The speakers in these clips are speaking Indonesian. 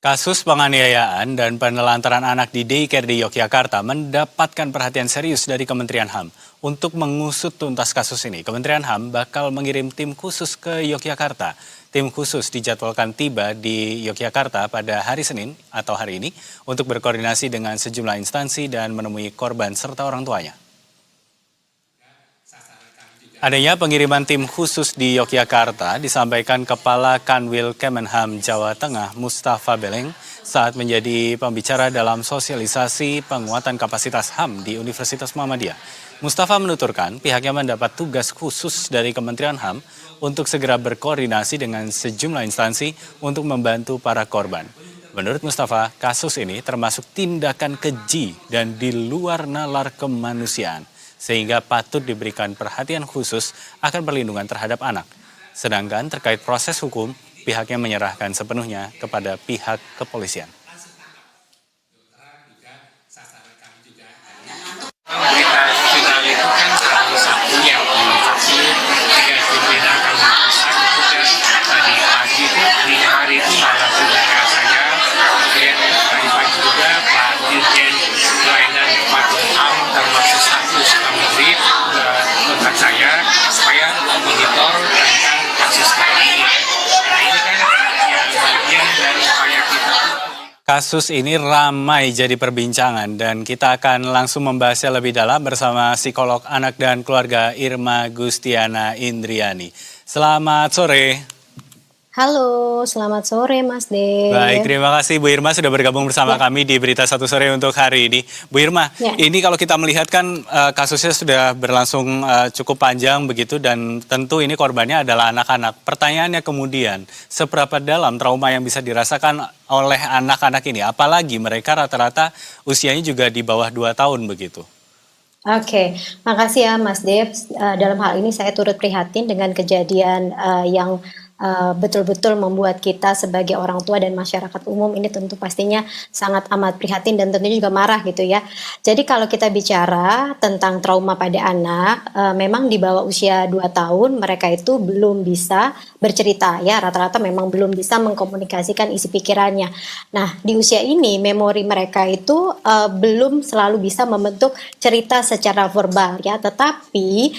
Kasus penganiayaan dan penelantaran anak di daycare di Yogyakarta mendapatkan perhatian serius dari Kementerian HAM. Untuk mengusut tuntas kasus ini, Kementerian HAM bakal mengirim tim khusus ke Yogyakarta. Tim khusus dijadwalkan tiba di Yogyakarta pada hari Senin atau hari ini untuk berkoordinasi dengan sejumlah instansi dan menemui korban serta orang tuanya. Adanya pengiriman tim khusus di Yogyakarta disampaikan Kepala Kanwil Kemenham Jawa Tengah Mustafa Beleng saat menjadi pembicara dalam sosialisasi penguatan kapasitas HAM di Universitas Muhammadiyah. Mustafa menuturkan pihaknya mendapat tugas khusus dari Kementerian HAM untuk segera berkoordinasi dengan sejumlah instansi untuk membantu para korban. Menurut Mustafa, kasus ini termasuk tindakan keji dan di luar nalar kemanusiaan, sehingga patut diberikan perhatian khusus akan perlindungan terhadap anak. Sedangkan terkait proses hukum, pihaknya menyerahkan sepenuhnya kepada pihak kepolisian. Berita viral itu kan hari Sabtu ya, Sabtu ya dibedakan pusat itu tadi pagi itu dini hari itu malah saudara saya, kemudian tadi pagi juga Pak Dirjen Pelayanan Kepatuhan HAM termasuk status Kementerian kontak saya supaya memonitor tentang kasus ini. Nah ini kan yang bagian dari upaya kita. Kasus ini ramai jadi perbincangan dan kita akan langsung membahasnya lebih dalam bersama psikolog anak dan keluarga Irma Gustiana Indriani. Selamat sore. Halo, selamat sore Mas Dev. Baik, terima kasih Bu Irma sudah bergabung bersama kami di Berita Satu Sore untuk hari ini. Bu Irma, ini kalau kita melihat kan kasusnya sudah berlangsung cukup panjang begitu dan tentu ini korbannya adalah anak-anak. Pertanyaannya kemudian, seberapa dalam trauma yang bisa dirasakan oleh anak-anak ini? Apalagi mereka rata-rata usianya juga di bawah 2 tahun begitu. Oke, makasih ya Mas Dev. Dalam hal ini saya turut prihatin dengan kejadian yang betul-betul membuat kita sebagai orang tua dan masyarakat umum ini tentu pastinya sangat amat prihatin dan tentunya juga marah gitu ya. Jadi kalau kita bicara tentang trauma pada anak, memang di bawah usia 2 tahun mereka itu belum bisa bercerita ya, rata-rata memang belum bisa mengkomunikasikan isi pikirannya. Nah di usia ini memori mereka itu belum selalu bisa membentuk cerita secara verbal ya, tetapi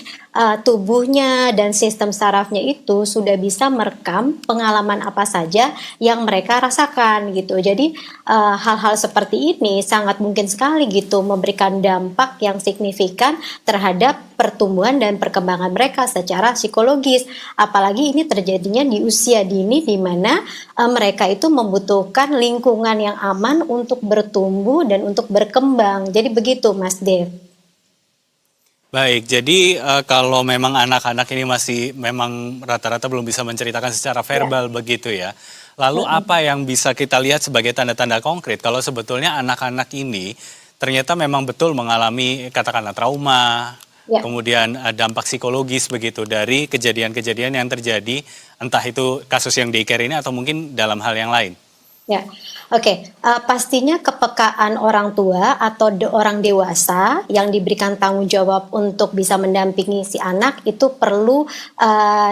tubuhnya dan sistem sarafnya itu sudah bisa merekam pengalaman apa saja yang mereka rasakan gitu. Jadi hal-hal seperti ini sangat mungkin sekali gitu memberikan dampak yang signifikan terhadap pertumbuhan dan perkembangan mereka secara psikologis. Apalagi ini terjadinya di usia dini di mana mereka itu membutuhkan lingkungan yang aman untuk bertumbuh dan untuk berkembang. Jadi begitu Mas Dev. Baik, jadi kalau memang anak-anak ini masih memang rata-rata belum bisa menceritakan secara verbal begitu ya. Lalu apa yang bisa kita lihat sebagai tanda-tanda konkret kalau sebetulnya anak-anak ini ternyata memang betul mengalami katakanlah trauma, kemudian dampak psikologis begitu dari kejadian-kejadian yang terjadi, entah itu kasus yang daycare ini atau mungkin dalam hal yang lain. Ya, oke. Pastinya kepekaan orang tua atau orang dewasa yang diberikan tanggung jawab untuk bisa mendampingi si anak itu perlu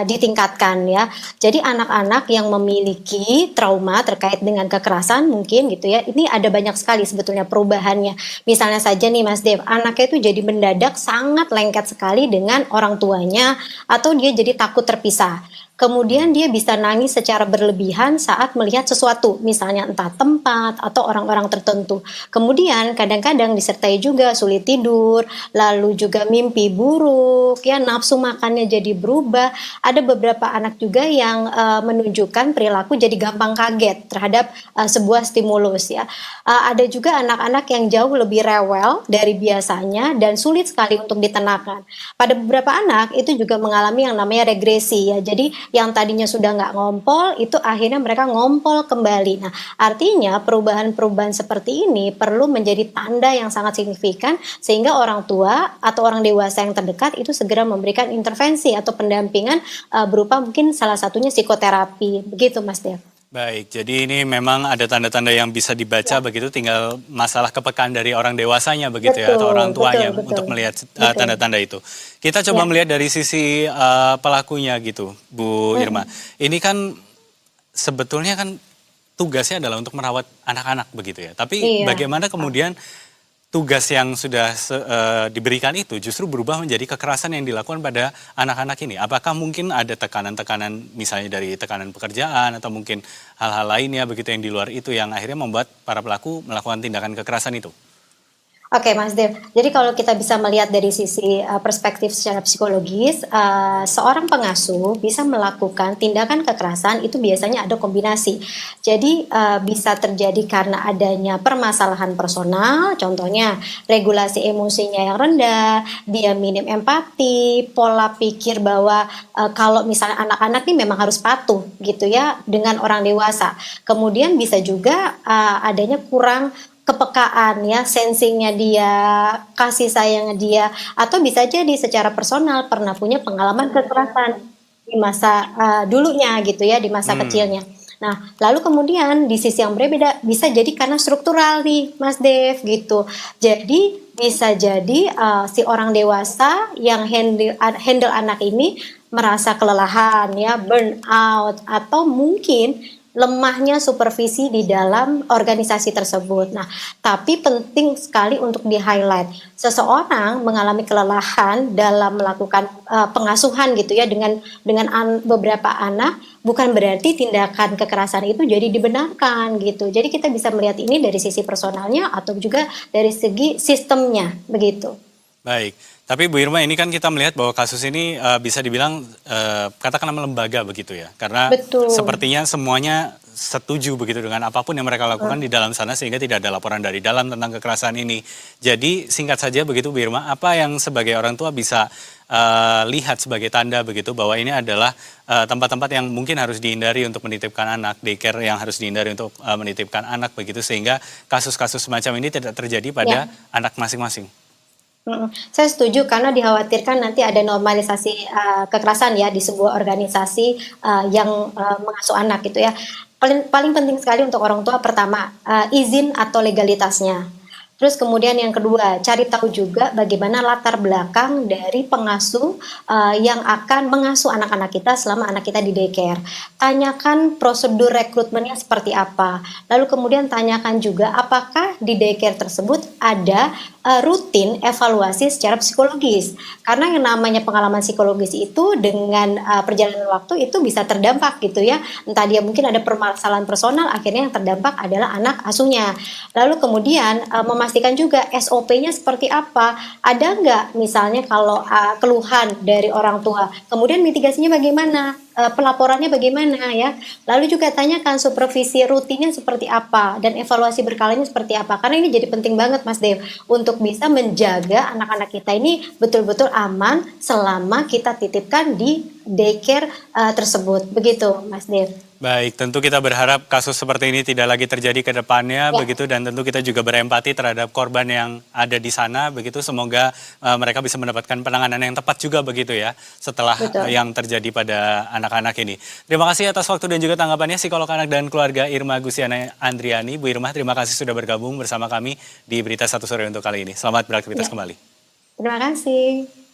ditingkatkan ya. Jadi anak-anak yang memiliki trauma terkait dengan kekerasan mungkin gitu ya, ini ada banyak sekali sebetulnya perubahannya. Misalnya saja nih Mas Dev, anaknya itu jadi mendadak sangat lengket sekali dengan orang tuanya atau dia jadi takut terpisah. Kemudian dia bisa nangis secara berlebihan saat melihat sesuatu, misalnya entah tempat atau orang-orang tertentu. Kemudian kadang-kadang disertai juga sulit tidur, lalu juga mimpi buruk, ya nafsu makannya jadi berubah. Ada beberapa anak juga yang menunjukkan perilaku jadi gampang kaget terhadap sebuah stimulus ya. Ada juga anak-anak yang jauh lebih rewel dari biasanya dan sulit sekali untuk ditenangkan. Pada beberapa anak itu juga mengalami yang namanya regresi ya. Jadi yang tadinya sudah nggak ngompol, itu akhirnya mereka ngompol kembali. Nah, artinya perubahan-perubahan seperti ini perlu menjadi tanda yang sangat signifikan sehingga orang tua atau orang dewasa yang terdekat itu segera memberikan intervensi atau pendampingan berupa mungkin salah satunya psikoterapi. Begitu Mas Dev. Baik, jadi ini memang ada tanda-tanda yang bisa dibaca begitu, tinggal masalah kepekaan dari orang dewasanya begitu ya, atau orang tuanya untuk melihat tanda-tanda itu. Kita coba melihat dari sisi pelakunya gitu, Bu Irma. Ini kan sebetulnya kan tugasnya adalah untuk merawat anak-anak begitu ya. Tapi Iya. bagaimana kemudian tugas yang sudah diberikan itu justru berubah menjadi kekerasan yang dilakukan pada anak-anak ini? Apakah mungkin ada tekanan-tekanan misalnya dari tekanan pekerjaan atau mungkin hal-hal lainnya begitu yang di luar itu yang akhirnya membuat para pelaku melakukan tindakan kekerasan itu? Oke, Mas Dev. Jadi kalau kita bisa melihat dari sisi perspektif secara psikologis, seorang pengasuh bisa melakukan tindakan kekerasan itu biasanya ada kombinasi. Jadi bisa terjadi karena adanya permasalahan personal, contohnya regulasi emosinya yang rendah, dia minim empati, pola pikir bahwa kalau misalnya anak-anak ini memang harus patuh gitu ya dengan orang dewasa. Kemudian bisa juga adanya kurang kepekaan ya, sensingnya dia, kasih sayangnya dia, atau bisa jadi secara personal pernah punya pengalaman kekerasan di masa dulunya gitu ya, di masa kecilnya. Nah, lalu kemudian di sisi yang berbeda bisa jadi karena struktural nih, Mas Dev gitu. Jadi bisa jadi si orang dewasa yang handle anak ini merasa kelelahan ya, burn out, atau mungkin lemahnya supervisi di dalam organisasi tersebut. Nah, tapi penting sekali untuk di-highlight. Seseorang mengalami kelelahan dalam melakukan pengasuhan gitu ya dengan beberapa anak, bukan berarti tindakan kekerasan itu jadi dibenarkan gitu. Jadi kita bisa melihat ini dari sisi personalnya atau juga dari segi sistemnya begitu. Baik, tapi Bu Irma ini kan kita melihat bahwa kasus ini bisa dibilang katakanlah lembaga begitu ya. Karena Betul. sepertinya semuanya setuju begitu dengan apapun yang mereka lakukan di dalam sana sehingga tidak ada laporan dari dalam tentang kekerasan ini. Jadi singkat saja begitu Bu Irma, apa yang sebagai orang tua bisa lihat sebagai tanda begitu bahwa ini adalah tempat-tempat yang mungkin harus dihindari untuk menitipkan anak, daycare yang harus dihindari untuk menitipkan anak begitu sehingga kasus-kasus semacam ini tidak terjadi pada anak masing-masing. Saya setuju karena dikhawatirkan nanti ada normalisasi kekerasan ya di sebuah organisasi yang mengasuh anak gitu ya. Paling penting sekali untuk orang tua pertama izin atau legalitasnya. Terus kemudian yang kedua, cari tahu juga bagaimana latar belakang dari pengasuh yang akan mengasuh anak-anak kita selama anak kita di daycare. Tanyakan prosedur rekrutmennya seperti apa. Lalu kemudian tanyakan juga apakah di daycare tersebut ada rutin evaluasi secara psikologis. Karena yang namanya pengalaman psikologis itu dengan perjalanan waktu itu bisa terdampak gitu ya. Entah dia mungkin ada permasalahan personal, akhirnya yang terdampak adalah anak asuhnya. Lalu kemudian memastikan juga SOP-nya seperti apa. Ada nggak misalnya kalau keluhan dari orang tua, kemudian mitigasinya bagaimana? Pelaporannya bagaimana ya. Lalu juga tanyakan supervisi rutinnya seperti apa dan evaluasi berkalanya seperti apa. Karena ini jadi penting banget Mas Dev untuk bisa menjaga anak-anak kita ini betul-betul aman selama kita titipkan di daycare tersebut. Begitu Mas Dev. Baik, tentu kita berharap kasus seperti ini tidak lagi terjadi ke depannya begitu dan tentu kita juga berempati terhadap korban yang ada di sana begitu. Semoga mereka bisa mendapatkan penanganan yang tepat juga begitu ya setelah yang terjadi pada anak-anak ini. Terima kasih atas waktu dan juga tanggapannya psikolog anak dan keluarga Irma Gustiana Andriani. Bu Irma, terima kasih sudah bergabung bersama kami di Berita Satu Sore untuk kali ini. Selamat beraktivitas kembali. Terima kasih.